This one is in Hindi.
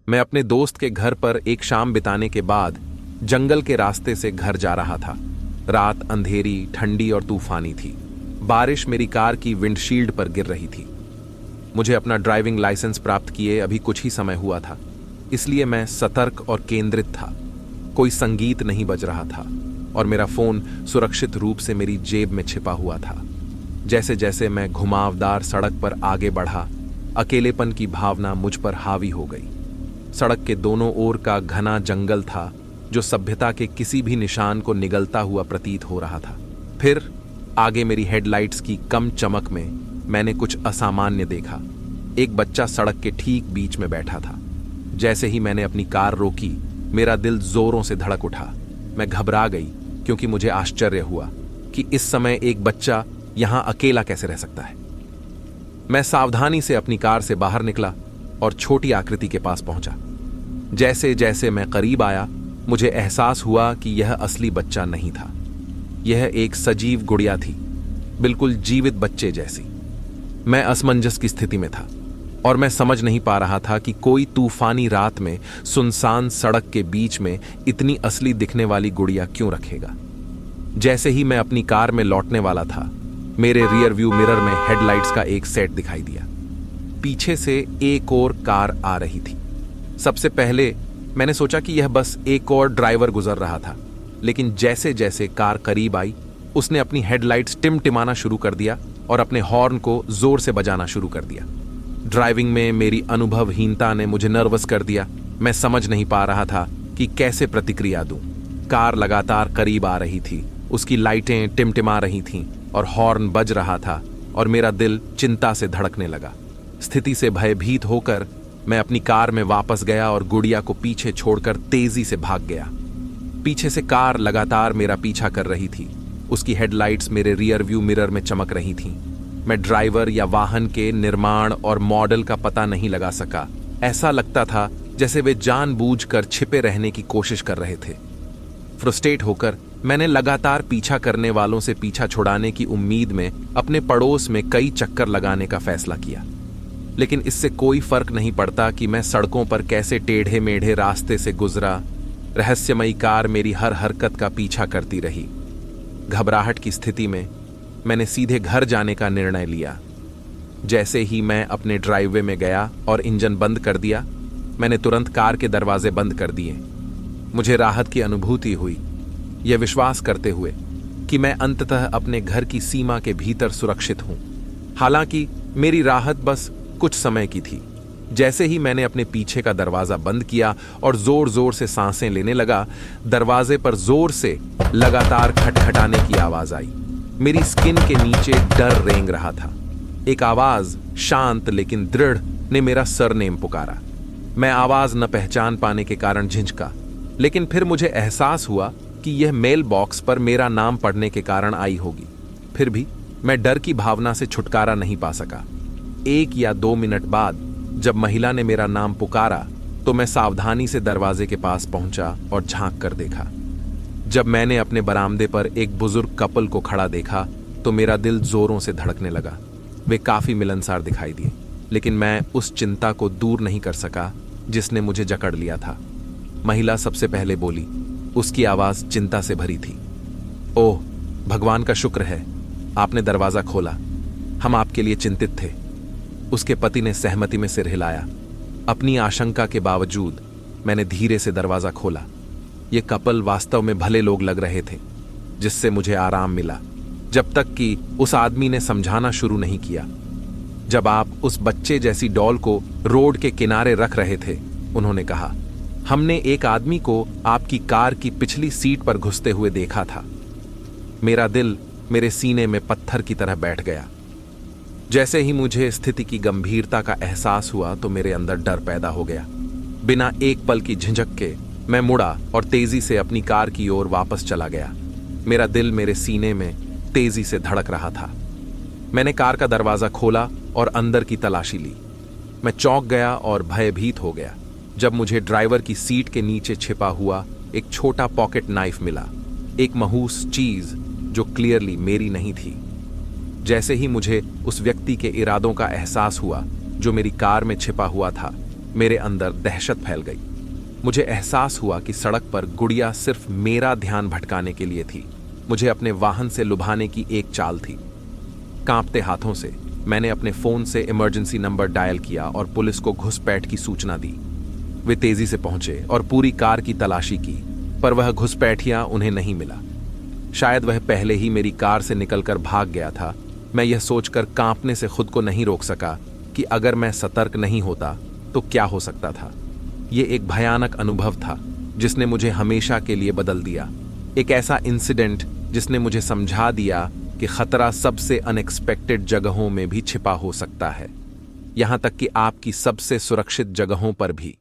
मैं अपने दोस्त के घर पर एक शाम बिताने के बाद जंगल के रास्ते से घर जा रहा था। रात अंधेरी, ठंडी और तूफानी थी। बारिश मेरी कार की विंडशील्ड पर गिर रही थी। मुझे अपना ड्राइविंग लाइसेंस प्राप्त किए अभी कुछ ही समय हुआ था, इसलिए मैं सतर्क और केंद्रित था। कोई संगीत नहीं बज रहा था और मेरा फोन सुरक्षित रूप से मेरी जेब में छिपा हुआ था। जैसे जैसे मैं घुमावदार सड़क पर आगे बढ़ा, अकेलेपन की भावना मुझ पर हावी हो गई। सड़क के दोनों ओर का घना जंगल था जो सभ्यता के किसी भी निशान को निगलता हुआ प्रतीत हो रहा था। फिर आगे मेरी हेडलाइट्स की कम चमक में मैंने कुछ असामान्य देखा। एक बच्चा सड़क के ठीक बीच में बैठा था। जैसे ही मैंने अपनी कार रोकी, मेरा दिल जोरों से धड़क उठा। मैं घबरा गई क्योंकि मुझे आश्चर्य हुआ कि इस समय एक बच्चा यहां अकेला कैसे रह सकता है। मैं सावधानी से अपनी कार से बाहर निकला और छोटी आकृति के पास पहुंचा। जैसे जैसे मैं करीब आया, मुझे एहसास हुआ कि यह असली बच्चा नहीं था। यह एक सजीव गुड़िया थी, बिल्कुल जीवित बच्चे जैसी। मैं असमंजस की स्थिति में था और मैं समझ नहीं पा रहा था कि कोई तूफानी रात में सुनसान सड़क के बीच में इतनी असली दिखने वाली गुड़िया क्यों रखेगा। जैसे ही मैं अपनी कार में लौटने वाला था, मेरे रियर व्यू मिरर में हेडलाइट्स का एक सेट दिखाई दिया। पीछे से एक और कार आ रही थी। सबसे पहले मैंने सोचा कि यह बस एक और ड्राइवर गुजर रहा था, लेकिन जैसे जैसे कार करीब आई, उसने अपनी हेडलाइट्स टिमटिमाना शुरू कर दिया और अपने हॉर्न को जोर से बजाना शुरू कर दिया। ड्राइविंग में मेरी अनुभवहीनता ने मुझे नर्वस कर दिया। मैं समझ नहीं पा रहा था कि कैसे प्रतिक्रिया दूं। कार लगातार करीब आ रही थी, उसकी लाइटें टिमटिमा रही थीं और हॉर्न बज रहा था और मेरा दिल चिंता से धड़कने लगा। स्थिति से भयभीत होकर मैं अपनी कार में वापस गया और गुड़िया को पीछे छोड़कर तेजी से भाग गया। पीछे से कार लगातार मेरा पीछा कर रही थी। उसकी हेडलाइट्स मेरे रियर व्यू मिरर में चमक रही थीं। मैं ड्राइवर या वाहन के निर्माण और मॉडल का पता नहीं लगा सका। ऐसा लगता था जैसे वे जानबूझकर छिपे रहने की कोशिश कर रहे थे। फ्रस्ट्रेट होकर मैंने लगातार पीछा करने वालों से पीछा छुड़ाने की उम्मीद में अपने पड़ोस में कई चक्कर लगाने का फैसला किया, लेकिन इससे कोई फर्क नहीं पड़ता कि मैं सड़कों पर कैसे टेढ़े मेढ़े रास्ते से गुजरा। रहस्यमयी कार मेरी हर हरकत का पीछा करती रही। घबराहट की स्थिति में मैंने सीधे घर जाने का निर्णय लिया। जैसे ही मैं अपने ड्राइववे में गया और इंजन बंद कर दिया, मैंने तुरंत कार के दरवाजे बंद कर दिए। मुझे राहत की अनुभूति हुई, यह विश्वास करते हुए कि मैं अंततः अपने घर की सीमा के भीतर सुरक्षित हूं। हालांकि मेरी राहत बस कुछ समय की थी। जैसे ही मैंने अपने पीछे का दरवाजा बंद किया और जोर जोर से सांसें लेने लगा, दरवाजे पर जोर से लगातार खटखटाने की आवाज आई। मेरी स्किन के नीचे डर रेंग रहा था। एक आवाज, शांत लेकिन दृढ़, ने मेरा सरनेम पुकारा। मैं आवाज न पहचान पाने के कारण झिझका, लेकिन फिर मुझे एहसास हुआ कि यह मेल बॉक्स पर मेरा नाम पढ़ने के कारण आई होगी। फिर भी मैं डर की भावना से छुटकारा नहीं पा सका। 1 या 2 मिनट बाद जब महिला ने मेरा नाम पुकारा, तो मैं सावधानी से दरवाजे के पास पहुंचा और झांक कर देखा। जब मैंने अपने बरामदे पर एक बुजुर्ग कपल को खड़ा देखा, तो मेरा दिल जोरों से धड़कने लगा। वे काफी मिलनसार दिखाई दिए, लेकिन मैं उस चिंता को दूर नहीं कर सका जिसने मुझे जकड़ लिया था। महिला सबसे पहले बोली। उसकी आवाज चिंता से भरी थी। ओह, भगवान का शुक्र है, आपने दरवाजा खोला। हम आपके लिए चिंतित थे। उसके पति ने सहमति में सिर हिलाया। अपनी आशंका के बावजूद मैंने धीरे से दरवाजा खोला। ये कपल वास्तव में भले लोग लग रहे थे, जिससे मुझे आराम मिला, जब तक कि उस आदमी ने समझाना शुरू नहीं किया। जब आप उस बच्चे जैसी डॉल को रोड के किनारे रख रहे थे, उन्होंने कहा, हमने एक आदमी को आपकी कार की पिछली सीट पर घुसते हुए देखा था। मेरा दिल मेरे सीने में पत्थर की तरह बैठ गया। जैसे ही मुझे स्थिति की गंभीरता का एहसास हुआ, तो मेरे अंदर डर पैदा हो गया। बिना एक पल की झिझक के मैं मुड़ा और तेजी से अपनी कार की ओर वापस चला गया। मेरा दिल मेरे सीने में तेजी से धड़क रहा था। मैंने कार का दरवाजा खोला और अंदर की तलाशी ली। मैं चौंक गया और भयभीत हो गया जब मुझे ड्राइवर की सीट के नीचे छिपा हुआ एक छोटा पॉकेट नाइफ मिला, एक महूस चीज जो क्लियरली मेरी नहीं थी। जैसे ही मुझे उस व्यक्ति के इरादों का एहसास हुआ जो मेरी कार में छिपा हुआ था, मेरे अंदर दहशत फैल गई। मुझे एहसास हुआ कि सड़क पर गुड़िया सिर्फ मेरा ध्यान भटकाने के लिए थी, मुझे अपने वाहन से लुभाने की एक चाल थी। कांपते हाथों से मैंने अपने फोन से इमरजेंसी नंबर डायल किया और पुलिस को घुसपैठ की सूचना दी। वे तेजी से पहुंचे और पूरी कार की तलाशी की, पर वह घुसपैठिया उन्हें नहीं मिला। शायद वह पहले ही मेरी कार से निकलकर भाग गया था। मैं यह सोचकर कांपने से खुद को नहीं रोक सका कि अगर मैं सतर्क नहीं होता तो क्या हो सकता था। यह एक भयानक अनुभव था जिसने मुझे हमेशा के लिए बदल दिया। एक ऐसा इंसिडेंट जिसने मुझे समझा दिया कि खतरा सबसे अनएक्सपेक्टेड जगहों में भी छिपा हो सकता है, यहां तक कि आपकी सबसे सुरक्षित जगहों पर भी।